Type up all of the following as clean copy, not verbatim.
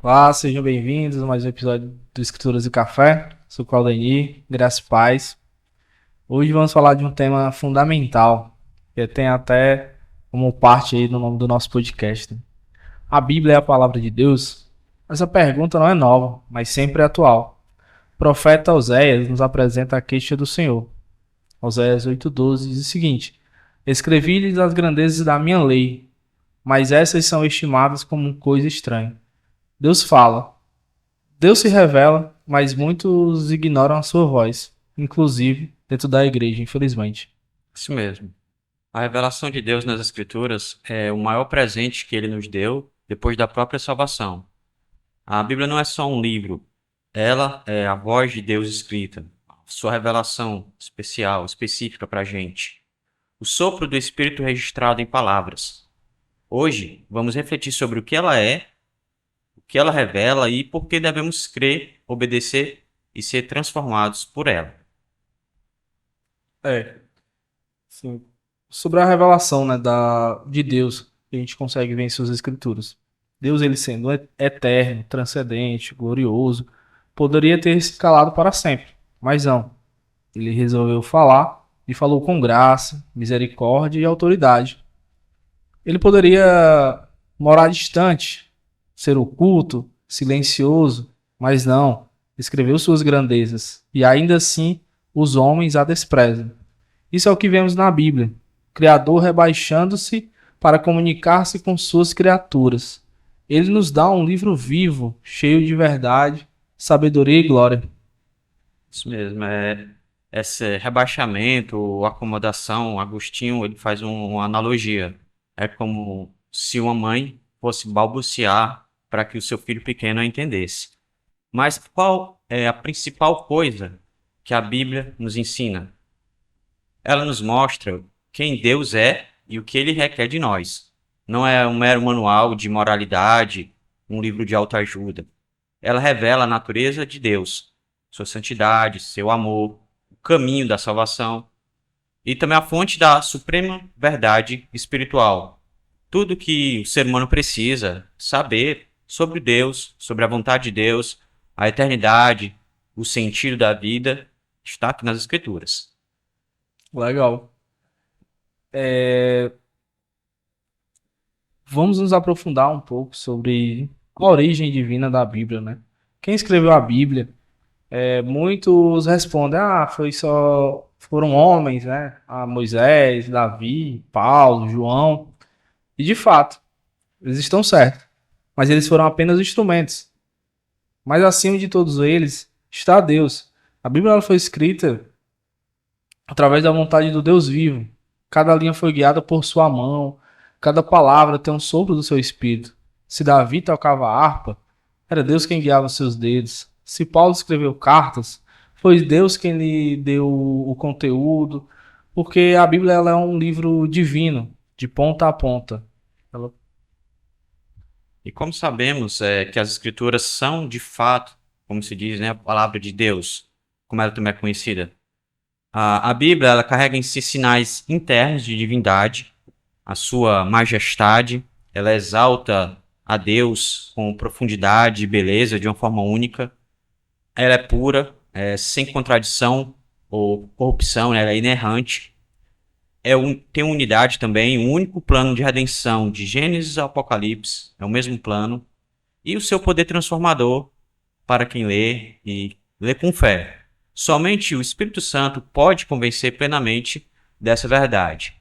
Olá, sejam bem-vindos a mais um episódio do Escrituras e Café. Sou o Claudenir, graça e paz. Hoje vamos falar de um tema fundamental, que tem até como parte aí no nome do nosso podcast. A Bíblia é a palavra de Deus? Essa pergunta não é nova, mas sempre é atual. O profeta Oséias nos apresenta a queixa do Senhor. Oséias 8,12 diz o seguinte: Escrevi-lhes as grandezas da minha lei, mas essas são estimadas como coisa estranha. Deus fala. Deus se revela, mas muitos ignoram a sua voz, inclusive dentro da igreja, infelizmente. Isso mesmo. A revelação de Deus nas Escrituras é o maior presente que ele nos deu depois da própria salvação. A Bíblia não é só um livro, ela é a voz de Deus escrita, sua revelação especial, específica para a gente. O sopro do Espírito registrado em palavras. Hoje, vamos refletir sobre o que ela é, o que ela revela e por que devemos crer, obedecer e ser transformados por ela. É, sim. Sobre a revelação, né, de Deus, que a gente consegue ver em suas escrituras. Deus, ele sendo eterno, transcendente, glorioso, poderia ter se calado para sempre, mas não. Ele resolveu falar e falou com graça, misericórdia e autoridade. Ele poderia morar distante, ser oculto, silencioso, mas não. Escreveu suas grandezas e ainda assim os homens a desprezam. Isso é o que vemos na Bíblia. O Criador rebaixando-se para comunicar-se com suas criaturas. Ele nos dá um livro vivo, cheio de verdade, sabedoria e glória. Isso mesmo, esse rebaixamento, acomodação, Agostinho, ele faz uma analogia. É como se uma mãe fosse balbuciar para que o seu filho pequeno a entendesse. Mas qual é a principal coisa que a Bíblia nos ensina? Ela nos mostra quem Deus é e o que ele requer de nós. Não é um mero manual de moralidade, um livro de autoajuda. Ela revela a natureza de Deus, sua santidade, seu amor, o caminho da salvação e também a fonte da suprema verdade espiritual. Tudo que o ser humano precisa saber sobre Deus, sobre a vontade de Deus, a eternidade, o sentido da vida, está aqui nas Escrituras. Legal. Vamos nos aprofundar um pouco sobre a origem divina da Bíblia, né? Quem escreveu a Bíblia? Muitos respondem, foram homens, né? Moisés, Davi, Paulo, João. E de fato, eles estão certos. Mas eles foram apenas instrumentos. Mas acima de todos eles está Deus. A Bíblia ela foi escrita através da vontade do Deus vivo. Cada linha foi guiada por sua mão. Cada palavra tem um sopro do seu espírito. Se Davi tocava harpa, era Deus quem guiava seus dedos. Se Paulo escreveu cartas, foi Deus quem lhe deu o conteúdo. Porque a Bíblia ela é um livro divino, de ponta a ponta. Ela... E como sabemos que as Escrituras são, de fato, como se diz, né, a palavra de Deus, como ela também é conhecida, a Bíblia ela carrega em si sinais internos de divindade, a sua majestade, ela exalta a Deus com profundidade e beleza de uma forma única. Ela é pura, sem contradição ou corrupção, né? Ela é inerrante. Tem unidade também, um único plano de redenção, de Gênesis ao Apocalipse, é o mesmo plano. E o seu poder transformador para quem lê e lê com fé. Somente o Espírito Santo pode convencer plenamente dessa verdade.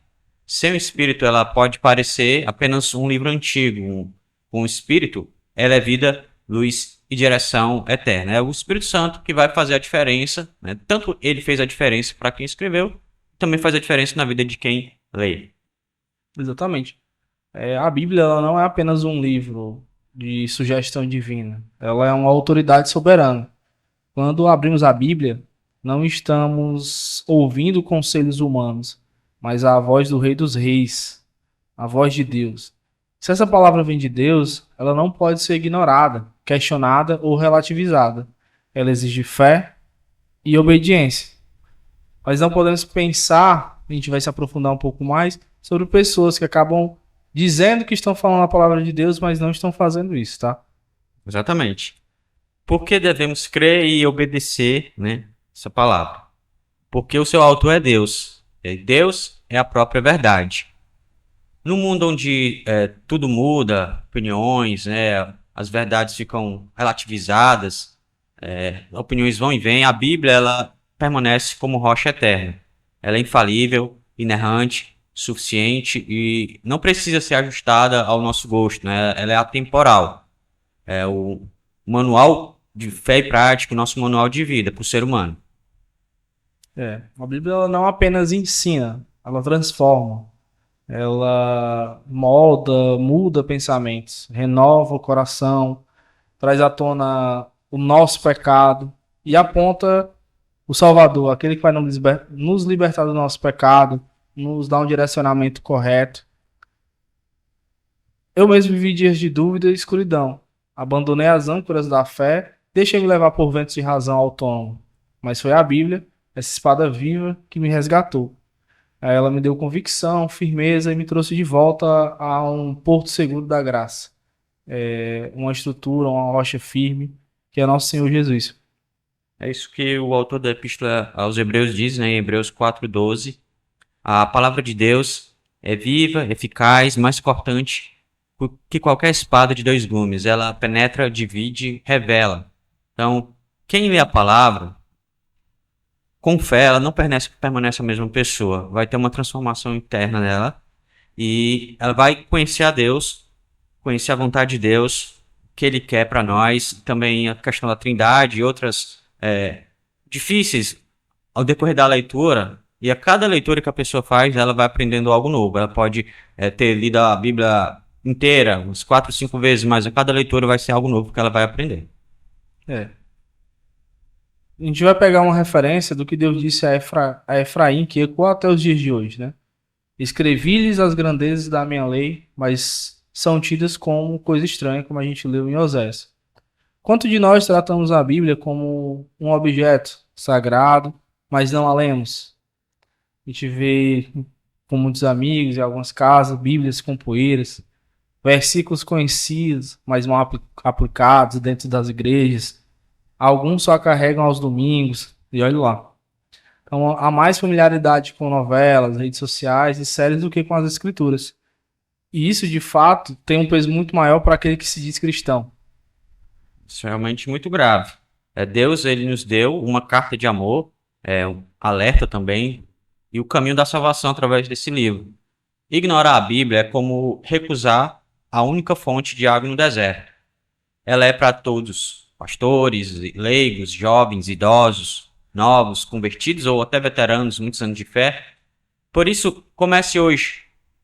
Sem o Espírito, ela pode parecer apenas um livro antigo. Com o Espírito, ela é vida, luz e direção eterna. É o Espírito Santo que vai fazer a diferença, né? Tanto ele fez a diferença para quem escreveu, também faz a diferença na vida de quem lê. Exatamente. A Bíblia ela não é apenas um livro de sugestão divina. Ela é uma autoridade soberana. Quando abrimos a Bíblia, não estamos ouvindo conselhos humanos, mas a voz do Rei dos Reis, a voz de Deus. Se essa palavra vem de Deus, ela não pode ser ignorada, questionada ou relativizada. Ela exige fé e obediência. Mas não podemos pensar, a gente vai se aprofundar um pouco mais, sobre pessoas que acabam dizendo que estão falando a palavra de Deus, mas não estão fazendo isso, tá? Exatamente. Por que devemos crer e obedecer, né, essa palavra? Porque o seu autor é Deus. E Deus é a própria verdade. No mundo onde tudo muda, opiniões, né, as verdades ficam relativizadas, opiniões vão e vêm, a Bíblia ela permanece como rocha eterna. Ela é infalível, inerrante, suficiente e não precisa ser ajustada ao nosso gosto, né? Ela é atemporal. É o manual de fé e prática, o nosso manual de vida para o ser humano. A Bíblia ela não apenas ensina, ela transforma. Ela molda, muda pensamentos, renova o coração, traz à tona o nosso pecado e aponta o Salvador, aquele que vai nos libertar do nosso pecado, nos dar um direcionamento correto. Eu mesmo vivi dias de dúvida e escuridão. Abandonei as âncoras da fé, deixei-me levar por ventos de razão autônoma. Mas foi a Bíblia, essa espada viva, que me resgatou. Aí ela me deu convicção, firmeza e me trouxe de volta a um porto seguro da graça. Uma estrutura, uma rocha firme, que é nosso Senhor Jesus. É isso que o autor da Epístola aos Hebreus diz, né, em Hebreus 4:12. A palavra de Deus é viva, eficaz, mais cortante que qualquer espada de dois gumes. Ela penetra, divide, revela. Então, quem lê a palavra, com fé, ela não permanece a mesma pessoa. Vai ter uma transformação interna nela e ela vai conhecer a Deus, conhecer a vontade de Deus, o que Ele quer para nós, também a questão da Trindade e outras difíceis ao decorrer da leitura. E a cada leitura que a pessoa faz, ela vai aprendendo algo novo. Ela pode ter lido a Bíblia inteira, uns 4, 5 vezes, mas a cada leitura vai ser algo novo que ela vai aprender. É. A gente vai pegar uma referência do que Deus disse a Efraim, que ecoou até os dias de hoje, né? Escrevi-lhes as grandezas da minha lei, mas são tidas como coisa estranha, como a gente leu em Osés. Quanto de nós tratamos a Bíblia como um objeto sagrado, mas não a lemos? A gente vê com muitos amigos em algumas casas, Bíblias com poeiras, versículos conhecidos, mas mal aplicados dentro das igrejas. Alguns só carregam aos domingos, e olha lá. Então, há mais familiaridade com novelas, redes sociais e séries do que com as escrituras. E isso, de fato, tem um peso muito maior para aquele que se diz cristão. Isso é realmente muito grave. Deus, ele nos deu uma carta de amor, um alerta também, e o caminho da salvação através desse livro. Ignorar a Bíblia é como recusar a única fonte de água no deserto. Ela é para todos, pastores, leigos, jovens, idosos, novos, convertidos ou até veteranos, muitos anos de fé. Por isso, comece hoje.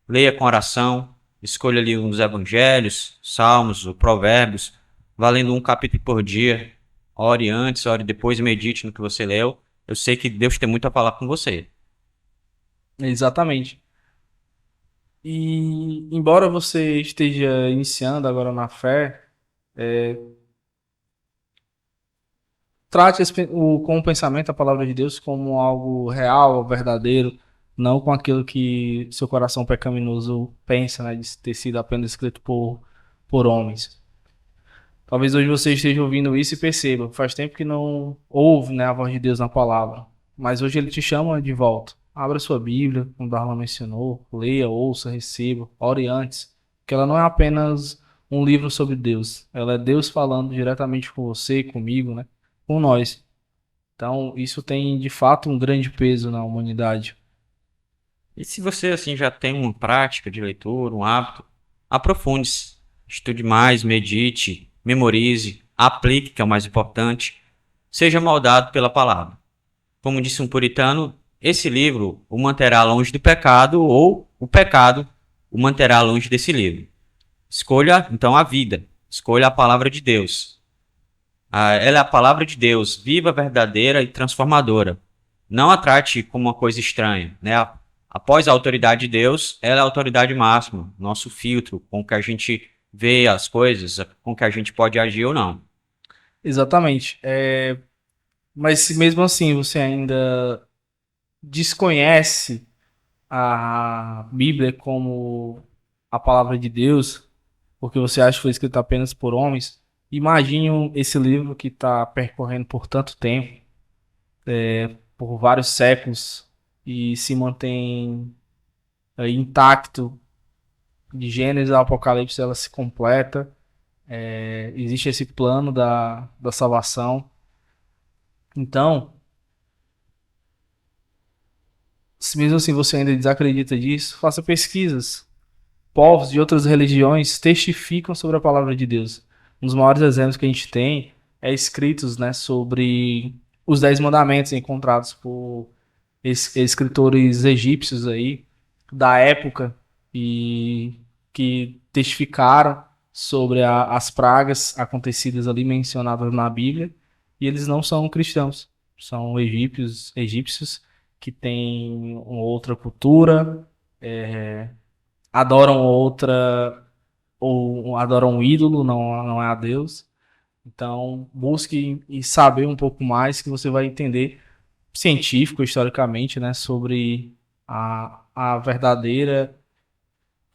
Leia com oração, escolha ali uns evangelhos, salmos ou provérbios, valendo um capítulo por dia. Ore antes, ore depois, medite no que você leu. Eu sei que Deus tem muito a falar com você. Exatamente. E embora você esteja iniciando agora na fé, trate com o pensamento a palavra de Deus como algo real, verdadeiro, não com aquilo que seu coração pecaminoso pensa, né, de ter sido apenas escrito por homens. Talvez hoje você esteja ouvindo isso e perceba, faz tempo que não ouve, né, a voz de Deus na palavra, mas hoje ele te chama de volta. Abra sua Bíblia, como Darlan mencionou, leia, ouça, receba, ore antes, porque ela não é apenas um livro sobre Deus, ela é Deus falando diretamente com você, comigo, né, com nós. Então, isso tem de fato um grande peso na humanidade. E se você assim já tem uma prática de leitura, um hábito, aprofunde-se, estude mais, medite, memorize, aplique, que é o mais importante, seja moldado pela palavra. Como disse um puritano, esse livro o manterá longe do pecado ou o pecado o manterá longe desse livro. Escolha então a vida, escolha a palavra de Deus. Ela é a palavra de Deus, viva, verdadeira e transformadora. Não a trate como uma coisa estranha, né? Após a autoridade de Deus, ela é a autoridade máxima, nosso filtro, com que a gente vê as coisas, com que a gente pode agir ou não. Exatamente. Mas se mesmo assim você ainda desconhece a Bíblia como a palavra de Deus, porque você acha que foi escrita apenas por homens, Imagine esse livro que está percorrendo por tanto tempo, por vários séculos, e se mantém intacto, de Gênesis ao Apocalipse ela se completa. Existe esse plano da salvação. Então, se mesmo assim você ainda desacredita disso, faça pesquisas. Povos de outras religiões testificam sobre a palavra de Deus. Um dos maiores exemplos que a gente tem é escritos, né, sobre os 10 mandamentos encontrados por escritores egípcios aí da época e que testificaram sobre as pragas acontecidas ali mencionadas na Bíblia, e eles não são cristãos, são egípcios que têm uma outra cultura, adoram outra ou adoram um ídolo, não é a Deus. Então, busque e saber um pouco mais que você vai entender científico, historicamente, né, sobre a verdadeira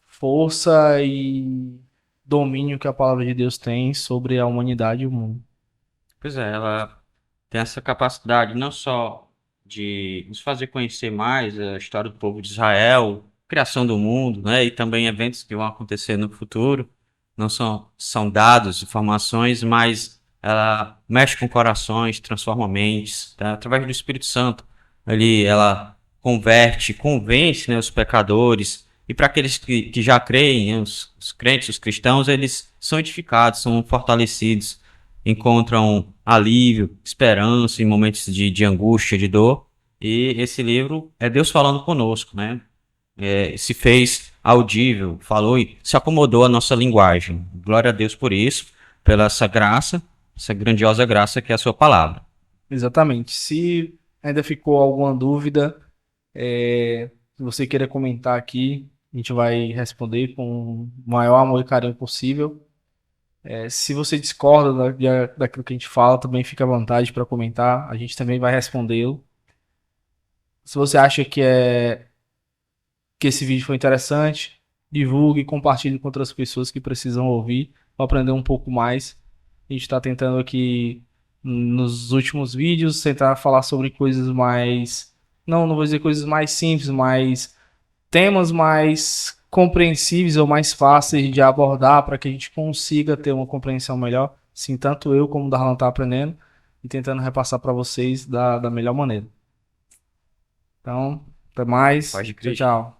força e domínio que a palavra de Deus tem sobre a humanidade e o mundo. Pois é, ela tem essa capacidade não só de nos fazer conhecer mais a história do povo de Israel, criação do mundo, né, e também eventos que vão acontecer no futuro. Não são dados, informações, mas ela mexe com corações, transforma mentes, tá? Através do Espírito Santo. Ali ela converte, convence, né, os pecadores. E para aqueles que já creem, né, os crentes, os cristãos, eles são edificados, são fortalecidos, encontram alívio, esperança em momentos de angústia, de dor. E esse livro é Deus falando conosco, né? Se fez audível, falou e se acomodou à nossa linguagem. Glória a Deus por isso, pela essa graça, essa grandiosa graça que é a sua palavra. Exatamente. Se ainda ficou alguma dúvida, se você queira comentar aqui, a gente vai responder com o maior amor e carinho possível. Se você discorda daquilo que a gente fala, também fica à vontade para comentar. A gente também vai respondê-lo. Se você acha que esse vídeo foi interessante, divulgue e compartilhe com outras pessoas que precisam ouvir para aprender um pouco mais. A gente está tentando aqui, nos últimos vídeos, tentar falar sobre coisas mais. Não vou dizer coisas mais simples, mas temas mais compreensíveis ou mais fáceis de abordar para que a gente consiga ter uma compreensão melhor. Sim, tanto eu como o Darlan tá aprendendo e tentando repassar para vocês da melhor maneira. Então, até mais. Paz de Tchau, Cristo. tchau.